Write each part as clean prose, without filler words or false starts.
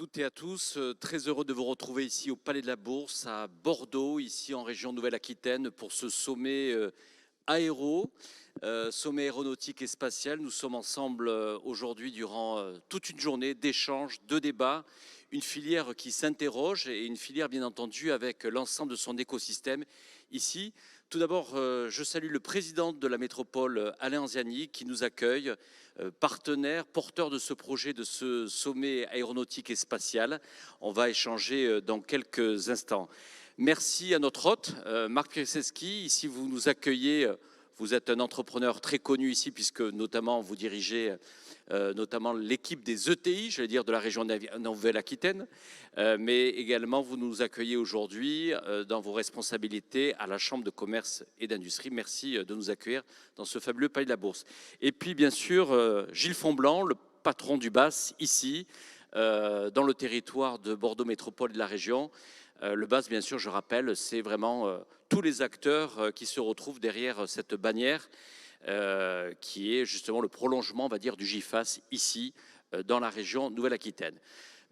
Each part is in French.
toutes et à tous, très heureux de vous retrouver ici au Palais de la Bourse, à Bordeaux, ici en région Nouvelle-Aquitaine, pour ce sommet sommet aéronautique et spatial. Nous sommes ensemble aujourd'hui durant toute une journée d'échanges, de débats, une filière qui s'interroge et une filière bien entendu avec l'ensemble de son écosystème ici. Tout d'abord, je salue le président de la métropole, Alain Anziani, qui nous accueille, partenaire, porteur de ce projet, de ce sommet aéronautique et spatial. On va échanger dans quelques instants. Merci à notre hôte, Marc Piasecki. Ici, vous nous accueillez. Vous êtes un entrepreneur très connu ici, puisque notamment vous dirigez notamment l'équipe des ETI, j'allais dire de la région Nouvelle-Aquitaine, mais également vous nous accueillez aujourd'hui dans vos responsabilités à la Chambre de commerce et d'industrie. Merci de nous accueillir dans ce fabuleux Palais de la Bourse. Et puis bien sûr, Gilles Fonblanc, le patron du BAS, ici, dans le territoire de Bordeaux Métropole et de la région. Le BAS, bien sûr, je rappelle, c'est vraiment tous les acteurs qui se retrouvent derrière cette bannière qui est justement le prolongement, on va dire, du GIFAS ici, dans la région Nouvelle-Aquitaine.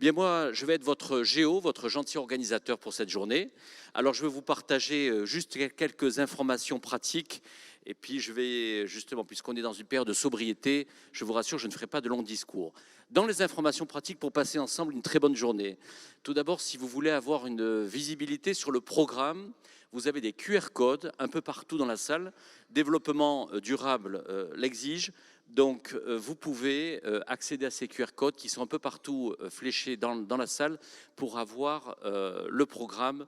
Bien, moi, je vais être votre géo, votre gentil organisateur pour cette journée. Alors, je vais vous partager juste quelques informations pratiques. Et puis, je vais justement, puisqu'on est dans une période de sobriété, je vous rassure, je ne ferai pas de longs discours. Dans les informations pratiques pour passer ensemble une très bonne journée. Tout d'abord, si vous voulez avoir une visibilité sur le programme, vous avez des QR codes un peu partout dans la salle. Développement durable l'exige. Donc, vous pouvez accéder à ces QR codes qui sont un peu partout fléchés dans la salle pour avoir le programme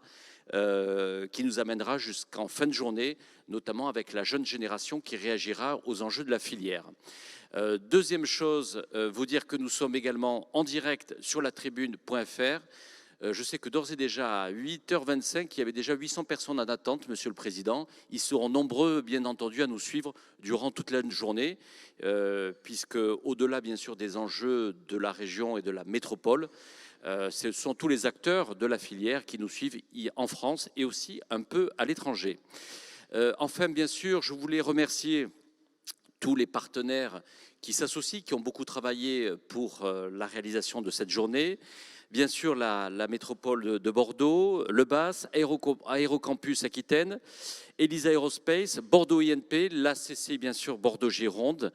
qui nous amènera jusqu'en fin de journée, notamment avec la jeune génération qui réagira aux enjeux de la filière. Deuxième chose, vous dire que nous sommes également en direct sur la tribune.fr. Je sais que d'ores et déjà, à 8h25, il y avait déjà 800 personnes en attente, Monsieur le Président. Ils seront nombreux, bien entendu, à nous suivre durant toute la journée, puisque, au-delà, bien sûr, des enjeux de la région et de la métropole, ce sont tous les acteurs de la filière qui nous suivent en France et aussi un peu à l'étranger. Enfin, bien sûr, je voulais remercier tous les partenaires qui s'associent, qui ont beaucoup travaillé pour la réalisation de cette journée. Bien sûr, la métropole de Bordeaux, le BAS, Aérocampus Aquitaine, Elisa Aerospace, Bordeaux INP, l'ACC, bien sûr, Bordeaux-Gironde,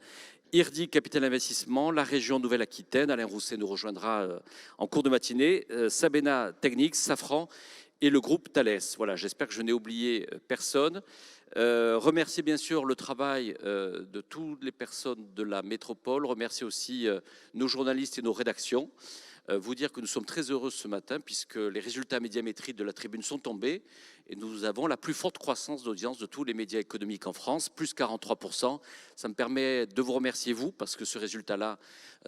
IRDI Capital Investissement, la région Nouvelle-Aquitaine, Alain Rousset nous rejoindra en cours de matinée, Sabena Technics, Safran et le groupe Thales. Voilà, j'espère que je n'ai oublié personne. Remercier bien sûr le travail de toutes les personnes de la métropole, remercier aussi nos journalistes et nos rédactions. Vous dire que nous sommes très heureux ce matin puisque les résultats médiamétriques de la tribune sont tombés et nous avons la plus forte croissance d'audience de tous les médias économiques en France, plus 43%. Ça me permet de vous remercier vous parce que ce résultat-là,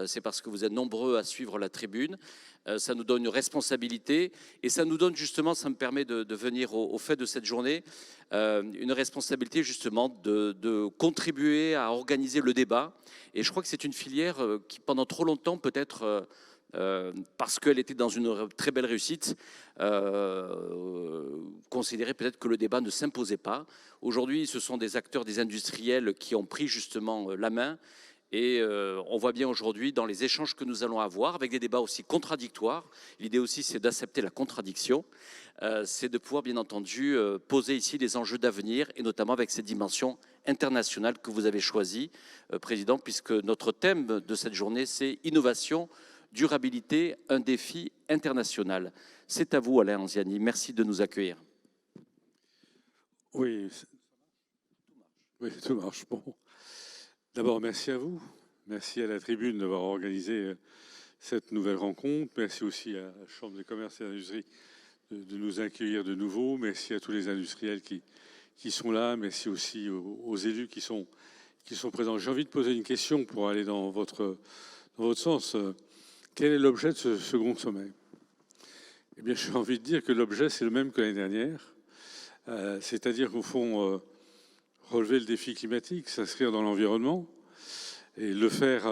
c'est parce que vous êtes nombreux à suivre la tribune. Ça nous donne une responsabilité et ça nous donne justement, ça me permet de venir au fait de cette journée, une responsabilité justement de contribuer à organiser le débat. Et je crois que c'est une filière qui pendant trop longtemps peut-être... parce qu'elle était dans une très belle réussite, considérait peut-être que le débat ne s'imposait pas. Aujourd'hui, ce sont des acteurs, des industriels qui ont pris justement la main. Et on voit bien aujourd'hui dans les échanges que nous allons avoir, avec des débats aussi contradictoires, l'idée aussi c'est d'accepter la contradiction, c'est de pouvoir bien entendu poser ici les enjeux d'avenir, et notamment avec cette dimension internationale que vous avez choisie, Président, puisque notre thème de cette journée c'est innovation, durabilité, un défi international. C'est à vous, Alain Anziani. Merci de nous accueillir. Oui, tout marche. Bon. D'abord, merci à vous. Merci à la Tribune d'avoir organisé cette nouvelle rencontre. Merci aussi à la Chambre de commerce et d'industrie de nous accueillir de nouveau. Merci à tous les industriels qui sont là. Merci aussi aux élus qui sont présents. J'ai envie de poser une question pour aller dans votre sens. Quel est l'objet de ce second sommet? Eh bien, j'ai envie de dire que l'objet, c'est le même que l'année dernière. C'est-à-dire qu'au fond, relever le défi climatique, s'inscrire dans l'environnement et le faire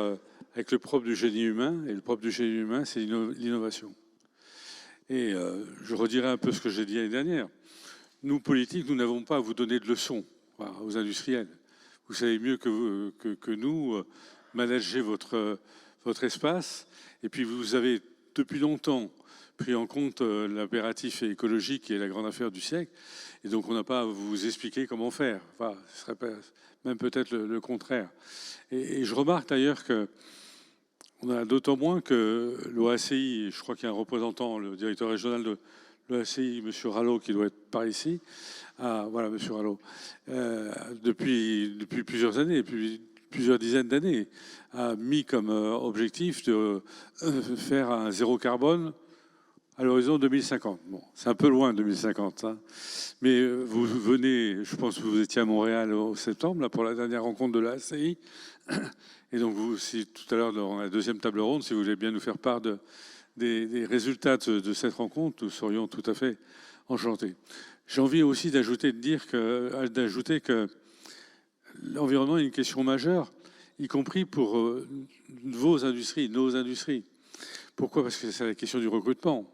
avec le propre du génie humain. Et le propre du génie humain, c'est l'innovation. Et je redirai un peu ce que j'ai dit l'année dernière. Nous, politiques, nous n'avons pas à vous donner de leçons aux industriels. Vous savez mieux que nous manager votre espace. Et puis vous avez depuis longtemps pris en compte l'impératif écologique qui est la grande affaire du siècle. Et donc, on n'a pas à vous expliquer comment faire. Enfin, ce serait même peut-être le contraire. Et je remarque d'ailleurs que on a d'autant moins que l'OACI, je crois qu'il y a un représentant, le directeur régional de l'OACI, M. Rallo, qui doit être par ici. Ah, voilà, M. Rallo. Depuis plusieurs années, depuis plusieurs dizaines d'années, a mis comme objectif de faire un zéro carbone à l'horizon 2050. Bon, c'est un peu loin 2050, hein. Mais vous venez, je pense que vous étiez à Montréal au septembre, là, pour la dernière rencontre de l'ACI. Et donc, vous, si tout à l'heure, dans la deuxième table ronde, si vous voulez bien nous faire part des résultats de cette rencontre, nous serions tout à fait enchantés. J'ai envie aussi d'ajouter que l'environnement est une question majeure, y compris pour vos industries, nos industries. Pourquoi? Parce que c'est la question du recrutement.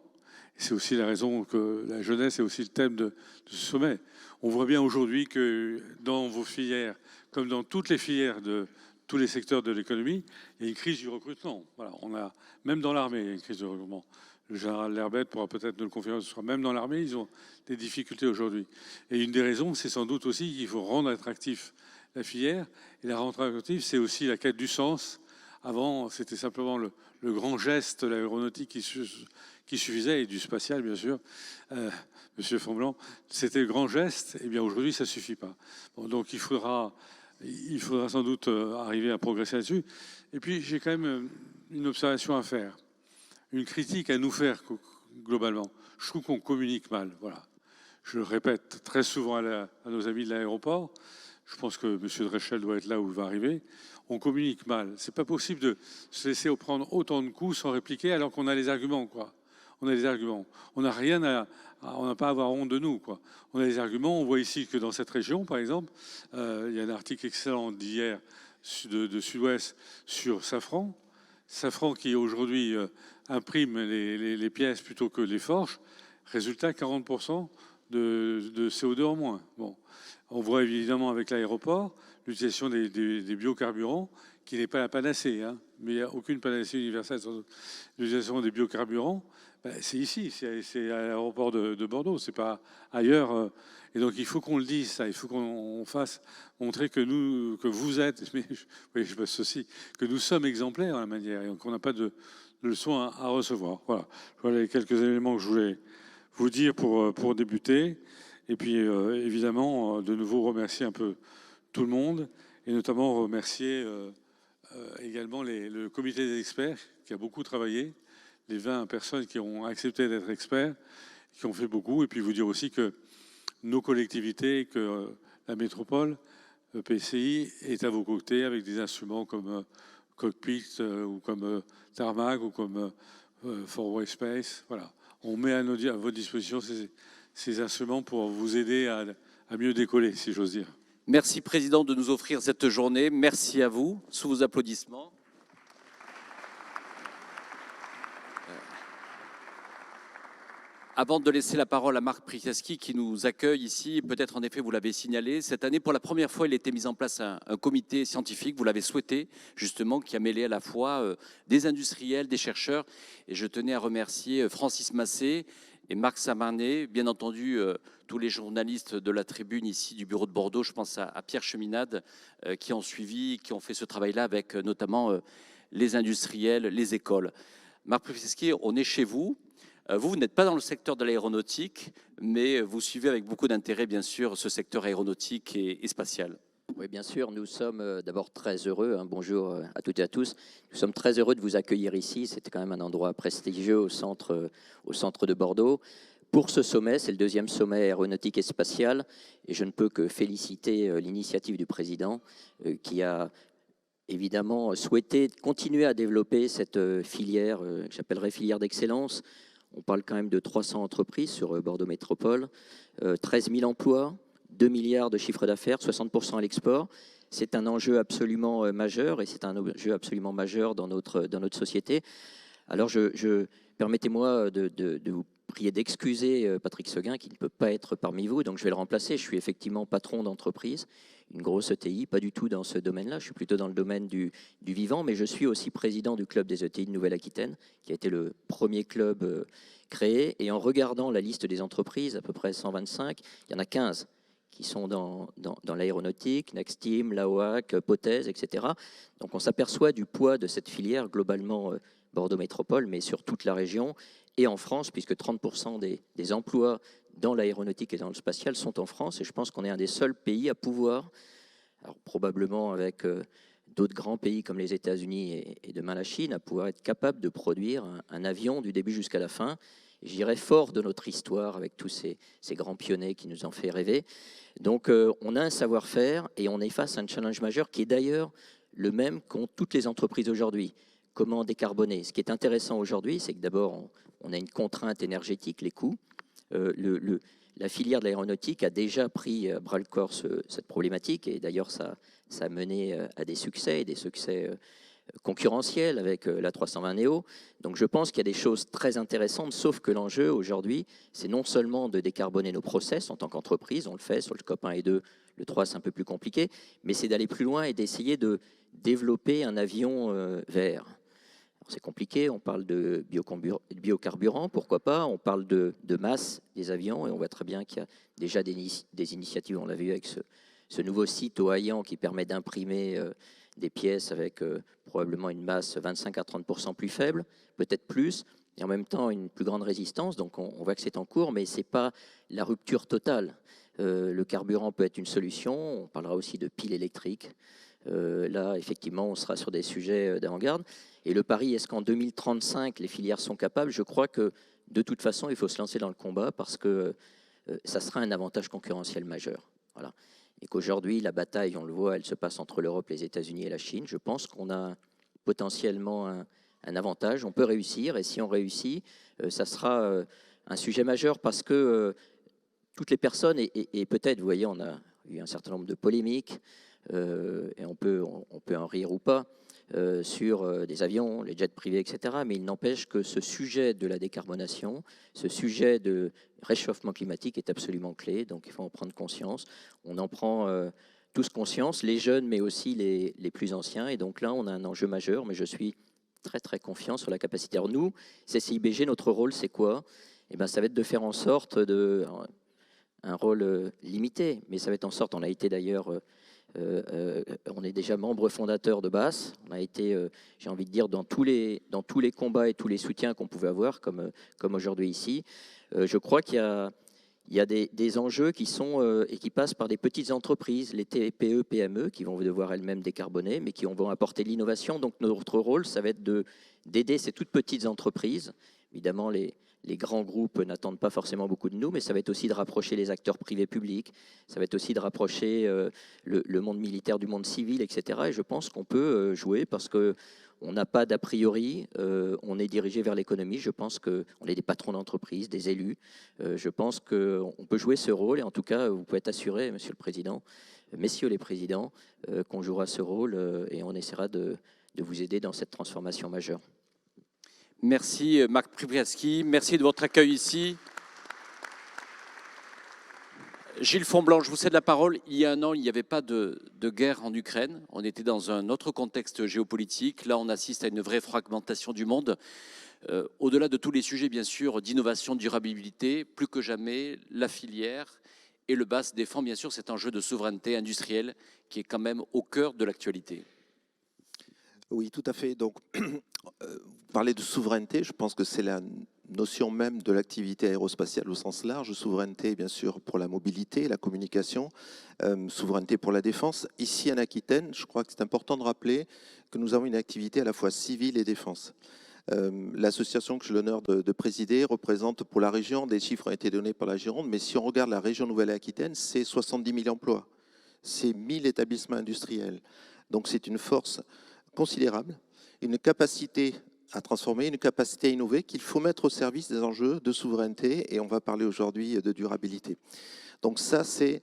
C'est aussi la raison que la jeunesse est aussi le thème de ce sommet. On voit bien aujourd'hui que dans vos filières, comme dans toutes les filières de tous les secteurs de l'économie, il y a une crise du recrutement. Voilà, on a, même dans l'armée, il y a une crise de recrutement. Le général Lerbet pourra peut-être nous le confirmer ce soir. Même dans l'armée, ils ont des difficultés aujourd'hui. Et une des raisons, c'est sans doute aussi qu'il faut rendre attractif la filière. Et la rendre attractive, c'est aussi la quête du sens. Avant, c'était simplement le grand geste de l'aéronautique qui suffisait, et du spatial, bien sûr. Monsieur Fontblanc, c'était le grand geste. Et bien aujourd'hui, ça ne suffit pas. Bon, donc il faudra sans doute arriver à progresser là-dessus. Et puis, j'ai quand même une observation à faire, une critique à nous faire globalement. Je trouve qu'on communique mal. Voilà. Je le répète très souvent à nos amis de l'aéroport. Je pense que M. Dreschel doit être là où il va arriver. On communique mal. C'est pas possible de se laisser prendre autant de coups sans répliquer alors qu'on a les arguments, quoi. On a les arguments. On n'a rien on n'a pas à avoir honte de nous, quoi. On a les arguments. On voit ici que dans cette région, par exemple, il y a un article excellent d'hier de Sud-Ouest sur Safran. Safran qui aujourd'hui imprime les pièces plutôt que les forges. Résultat, 40% de CO2 en moins. Bon. On voit évidemment avec l'aéroport l'utilisation des biocarburants, qui n'est pas la panacée, hein, mais il n'y a aucune panacée universelle sans l'utilisation des biocarburants. Ben, c'est ici, c'est à l'aéroport de Bordeaux, c'est pas ailleurs. Et donc il faut qu'on le dise, ça, il faut qu'on fasse montrer que vous êtes, mais je pense aussi, que nous sommes exemplaires à la manière, et qu'on n'a pas de leçons à recevoir. Voilà les quelques éléments que je voulais vous dire pour débuter. Et puis, évidemment, de nouveau remercier un peu tout le monde, et notamment remercier également le comité des experts qui a beaucoup travaillé, les 20 personnes qui ont accepté d'être experts, qui ont fait beaucoup, et puis vous dire aussi que nos collectivités, que la métropole, le PCI, est à vos côtés avec des instruments comme Cockpit ou comme Tarmac ou comme Forway Space. Voilà. On met à votre disposition ces instruments pour vous aider à mieux décoller, si j'ose dire. Merci, Président, de nous offrir cette journée. Merci à vous, sous vos applaudissements. Avant de laisser la parole à Marc Priaski qui nous accueille ici, peut-être en effet vous l'avez signalé, cette année pour la première fois il a été mis en place un comité scientifique, vous l'avez souhaité justement, qui a mêlé à la fois des industriels, des chercheurs, et je tenais à remercier Francis Massé et Marc Samarnet, bien entendu tous les journalistes de la tribune ici du bureau de Bordeaux, je pense à Pierre Cheminade, qui ont suivi, qui ont fait ce travail-là avec notamment les industriels, les écoles. Marc Priaski, on est chez vous. Vous n'êtes pas dans le secteur de l'aéronautique, mais vous suivez avec beaucoup d'intérêt, bien sûr, ce secteur aéronautique et spatial. Oui, bien sûr, nous sommes d'abord très heureux, hein, bonjour à toutes et à tous, nous sommes très heureux de vous accueillir ici, c'était quand même un endroit prestigieux au centre de Bordeaux. Pour ce sommet, c'est le deuxième sommet aéronautique et spatial, et je ne peux que féliciter l'initiative du président qui a évidemment souhaité continuer à développer cette filière que j'appellerais filière d'excellence. On parle quand même de 300 entreprises sur Bordeaux Métropole, 13 000 emplois, 2 milliards de chiffre d'affaires, 60% à l'export. C'est un enjeu absolument majeur et c'est un enjeu absolument majeur dans notre société. Alors, permettez-moi de vous prier d'excuser Patrick Seguin qui ne peut pas être parmi vous, donc je vais le remplacer. Je suis effectivement patron d'entreprise, une grosse ETI, pas du tout dans ce domaine-là, je suis plutôt dans le domaine du vivant, mais je suis aussi président du club des ETI de Nouvelle-Aquitaine, qui a été le premier club créé. Et en regardant la liste des entreprises, à peu près 125, il y en a 15 qui sont dans l'aéronautique, Nexteam, Laoac, Potez, etc. Donc on s'aperçoit du poids de cette filière globalement Bordeaux Métropole, mais sur toute la région et en France, puisque 30% des emplois dans l'aéronautique et dans le spatial sont en France. Et je pense qu'on est un des seuls pays à pouvoir, alors probablement avec d'autres grands pays comme les États-Unis et demain la Chine, à pouvoir être capable de produire un avion du début jusqu'à la fin. Je dirais fort de notre histoire avec tous ces grands pionniers qui nous ont fait rêver. Donc on a un savoir-faire et on est face à un challenge majeur qui est d'ailleurs le même qu'ont toutes les entreprises aujourd'hui. Comment décarboner? Ce qui est intéressant aujourd'hui, c'est que d'abord on a une contrainte énergétique, les coûts. La filière de l'aéronautique a déjà pris à bras le corps cette problématique et d'ailleurs ça a mené à des succès concurrentiels avec la 320 Neo. Donc je pense qu'il y a des choses très intéressantes, sauf que l'enjeu aujourd'hui, c'est non seulement de décarboner nos process en tant qu'entreprise, on le fait sur le scope 1 et 2, le 3 c'est un peu plus compliqué, mais c'est d'aller plus loin et d'essayer de développer un avion vert. C'est compliqué, on parle de biocarburant, pourquoi pas, on parle de masse des avions et on voit très bien qu'il y a déjà des initiatives, on l'a vu avec ce nouveau site au Haillan qui permet d'imprimer des pièces avec probablement une masse 25 à 30% plus faible, peut-être plus, et en même temps une plus grande résistance, donc on voit que c'est en cours, mais ce n'est pas la rupture totale. Le carburant peut être une solution, on parlera aussi de piles électriques. Là, effectivement, on sera sur des sujets d'avant-garde. Et le pari, est-ce qu'en 2035, les filières sont capables? Je crois que, de toute façon, il faut se lancer dans le combat parce que ça sera un avantage concurrentiel majeur. Voilà. Et qu'aujourd'hui, la bataille, on le voit, elle se passe entre l'Europe, les États-Unis et la Chine. Je pense qu'on a potentiellement un avantage. On peut réussir. Et si on réussit, ça sera un sujet majeur parce que toutes les personnes, et peut-être, vous voyez, on a eu un certain nombre de polémiques, et on peut en rire ou pas, sur des avions, les jets privés, etc. Mais il n'empêche que ce sujet de la décarbonation, ce sujet de réchauffement climatique est absolument clé, donc il faut en prendre conscience. On en prend tous conscience, les jeunes, mais aussi les plus anciens. Et donc là, on a un enjeu majeur, mais je suis très, très confiant sur la capacité. Alors nous, CCIBG, notre rôle, c'est quoi? Eh ben, ça va être de faire en sorte un rôle limité, mais ça va être en sorte, on a été d'ailleurs... on est déjà membre fondateur de BAS. On a été, j'ai envie de dire, dans tous les combats et tous les soutiens qu'on pouvait avoir, comme aujourd'hui ici. Je crois qu'il y a des enjeux qui sont et qui passent par des petites entreprises, les TPE, PME, qui vont devoir elles-mêmes décarboner, mais qui vont apporter de l'innovation. Donc notre rôle, ça va être d'aider ces toutes petites entreprises. Évidemment, les grands groupes n'attendent pas forcément beaucoup de nous, mais ça va être aussi de rapprocher les acteurs privés publics, ça va être aussi de rapprocher le monde militaire du monde civil, etc. Et je pense qu'on peut jouer parce qu'on n'a pas d'a priori, on est dirigé vers l'économie, je pense qu'on est des patrons d'entreprise, des élus, je pense qu'on peut jouer ce rôle et en tout cas, vous pouvez être assuré, Monsieur le Président, messieurs les présidents, qu'on jouera ce rôle et on essaiera de vous aider dans cette transformation majeure. Merci Marc Pribriaski, merci de votre accueil ici. Gilles Fonblanc, je vous cède la parole. Il y a un an, il n'y avait pas de guerre en Ukraine. On était dans un autre contexte géopolitique. Là, on assiste à une vraie fragmentation du monde. Au-delà de tous les sujets, bien sûr, d'innovation, de durabilité, plus que jamais, la filière et le BAS défend, bien sûr, cet enjeu de souveraineté industrielle qui est quand même au cœur de l'actualité. Oui, tout à fait. Donc, parler de souveraineté, je pense que c'est la notion même de l'activité aérospatiale au sens large. Souveraineté, bien sûr, pour la mobilité, la communication, souveraineté pour la défense. Ici, en Aquitaine, je crois que c'est important de rappeler que nous avons une activité à la fois civile et défense. L'association que j'ai l'honneur de présider représente pour la région, des chiffres ont été donnés par la Gironde, mais si on regarde la région Nouvelle-Aquitaine, c'est 70 000 emplois, c'est 1000 établissements industriels. Donc c'est une force considérable, une capacité à transformer, une capacité à innover qu'il faut mettre au service des enjeux de souveraineté et on va parler aujourd'hui de durabilité. Donc ça, c'est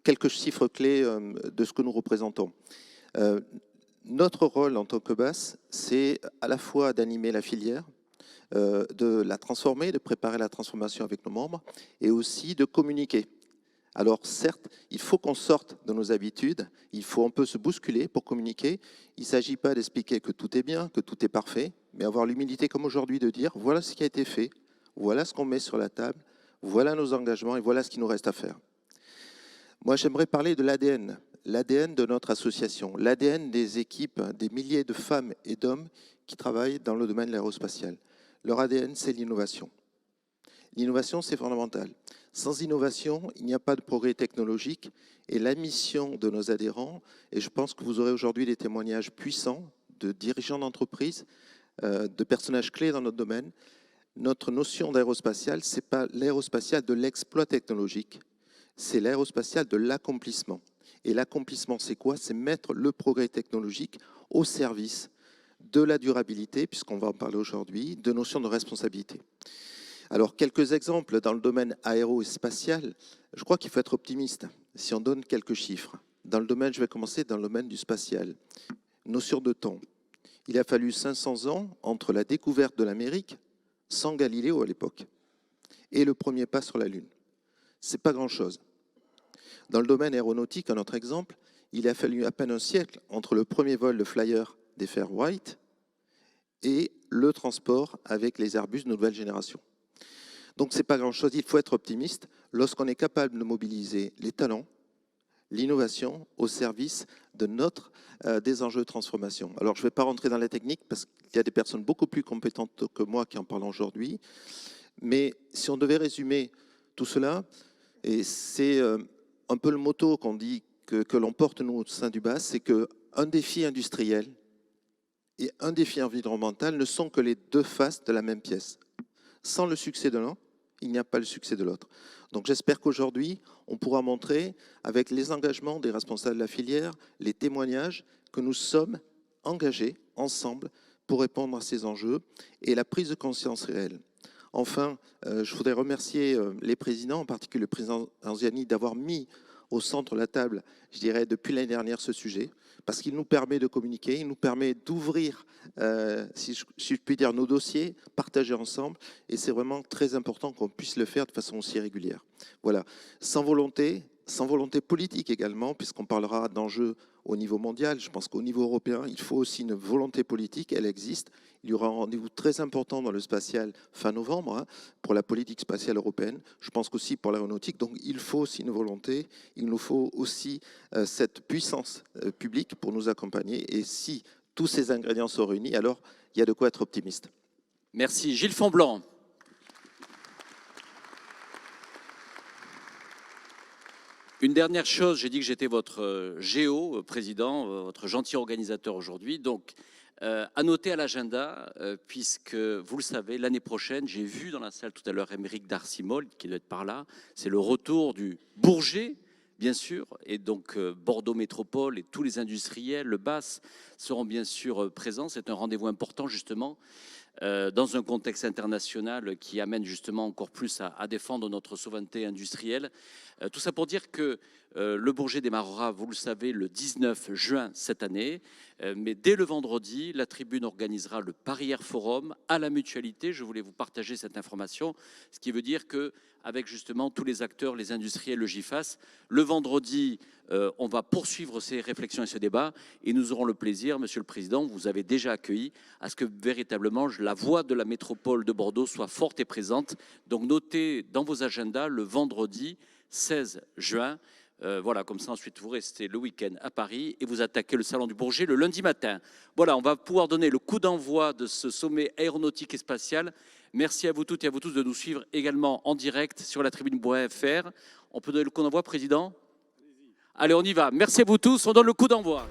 quelques chiffres clés de ce que nous représentons. Notre rôle en tant que BAS, c'est à la fois d'animer la filière, de la transformer, de préparer la transformation avec nos membres et aussi de communiquer. Alors certes, il faut qu'on sorte de nos habitudes, il faut un peu se bousculer pour communiquer. Il ne s'agit pas d'expliquer que tout est bien, que tout est parfait, mais avoir l'humilité comme aujourd'hui de dire voilà ce qui a été fait, voilà ce qu'on met sur la table, voilà nos engagements et voilà ce qu'il nous reste à faire. Moi, j'aimerais parler de l'ADN de notre association, l'ADN des équipes, des milliers de femmes et d'hommes qui travaillent dans le domaine de l'aérospatial. Leur ADN, c'est l'innovation. L'innovation, c'est fondamental. Sans innovation, il n'y a pas de progrès technologique et la mission de nos adhérents, et je pense que vous aurez aujourd'hui des témoignages puissants de dirigeants d'entreprises, de personnages clés dans notre domaine. Notre notion d'aérospatial, ce n'est pas l'aérospatial de l'exploit technologique, c'est l'aérospatial de l'accomplissement. Et l'accomplissement, c'est quoi? C'est mettre le progrès technologique au service de la durabilité, puisqu'on va en parler aujourd'hui, de notions de responsabilité. Alors, quelques exemples dans le domaine aérospatial. Je crois qu'il faut être optimiste si on donne quelques chiffres. Dans le domaine, je vais commencer dans le domaine du spatial. Notion de temps. Il a fallu 500 ans entre la découverte de l'Amérique, sans Galiléo à l'époque, et le premier pas sur la Lune. Ce n'est pas grand-chose. Dans le domaine aéronautique, un autre exemple, il a fallu à peine un siècle entre le premier vol de Flyer des Fairwright et le transport avec les Airbus de nouvelle génération. Donc, ce n'est pas grand-chose. Il faut être optimiste lorsqu'on est capable de mobiliser les talents, l'innovation au service de des enjeux de transformation. Alors, je ne vais pas rentrer dans la technique parce qu'il y a des personnes beaucoup plus compétentes que moi qui en parlent aujourd'hui. Mais si on devait résumer tout cela, et c'est un peu le motto qu'on dit que l'on porte nous au sein du BAS, c'est qu'un défi industriel et un défi environnemental ne sont que les deux faces de la même pièce. Sans le succès de l'un, il n'y a pas le succès de l'autre. Donc j'espère qu'aujourd'hui, on pourra montrer, avec les engagements des responsables de la filière, les témoignages, que nous sommes engagés ensemble pour répondre à ces enjeux et la prise de conscience réelle. Enfin, je voudrais remercier les présidents, en particulier le président Anziani, d'avoir mis au centre de la table, je dirais, depuis l'année dernière ce sujet, parce qu'il nous permet de communiquer, il nous permet d'ouvrir, si je puis dire, nos dossiers, partager ensemble, et c'est vraiment très important qu'on puisse le faire de façon aussi régulière. Voilà, sans volonté politique également, puisqu'on parlera d'enjeux au niveau mondial. Je pense qu'au niveau européen, il faut aussi une volonté politique, elle existe. Il y aura un rendez-vous très important dans le spatial fin novembre pour la politique spatiale européenne. Je pense qu'aussi pour l'aéronautique. Donc il faut aussi une volonté, il nous faut aussi cette puissance publique pour nous accompagner. Et si tous ces ingrédients sont réunis, alors il y a de quoi être optimiste. Merci. Gilles Fonblanc. Une dernière chose, j'ai dit que j'étais votre géo, président, votre gentil organisateur aujourd'hui. Donc, à noter à l'agenda, puisque vous le savez, l'année prochaine, j'ai vu dans la salle tout à l'heure Émeric Darcimol, qui doit être par là, c'est le retour du Bourget, bien sûr, et donc Bordeaux Métropole et tous les industriels, le BAS, seront bien sûr présents. C'est un rendez-vous important, justement, dans un contexte international qui amène justement encore plus à défendre notre souveraineté industrielle. Tout ça pour dire que le Bourget démarrera, vous le savez, le 19 juin cette année. Mais dès le vendredi, la Tribune organisera le Paris Air Forum à la Mutualité. Je voulais vous partager cette information, ce qui veut dire qu'avec justement tous les acteurs, les industriels, le GIFAS, le vendredi, on va poursuivre ces réflexions et ce débat et nous aurons le plaisir, Monsieur le Président, vous avez déjà accueilli, à ce que véritablement la voix de la métropole de Bordeaux soit forte et présente. Donc notez dans vos agendas le vendredi 16 juin. Voilà, comme ça ensuite vous restez le week-end à Paris et vous attaquez le Salon du Bourget le lundi matin. Voilà, on va pouvoir donner le coup d'envoi de ce sommet aéronautique et spatial. Merci à vous toutes et à vous tous de nous suivre également en direct sur la tribune.fr. On peut donner le coup d'envoi, Président ? Allez, on y va. Merci à vous tous, on donne le coup d'envoi.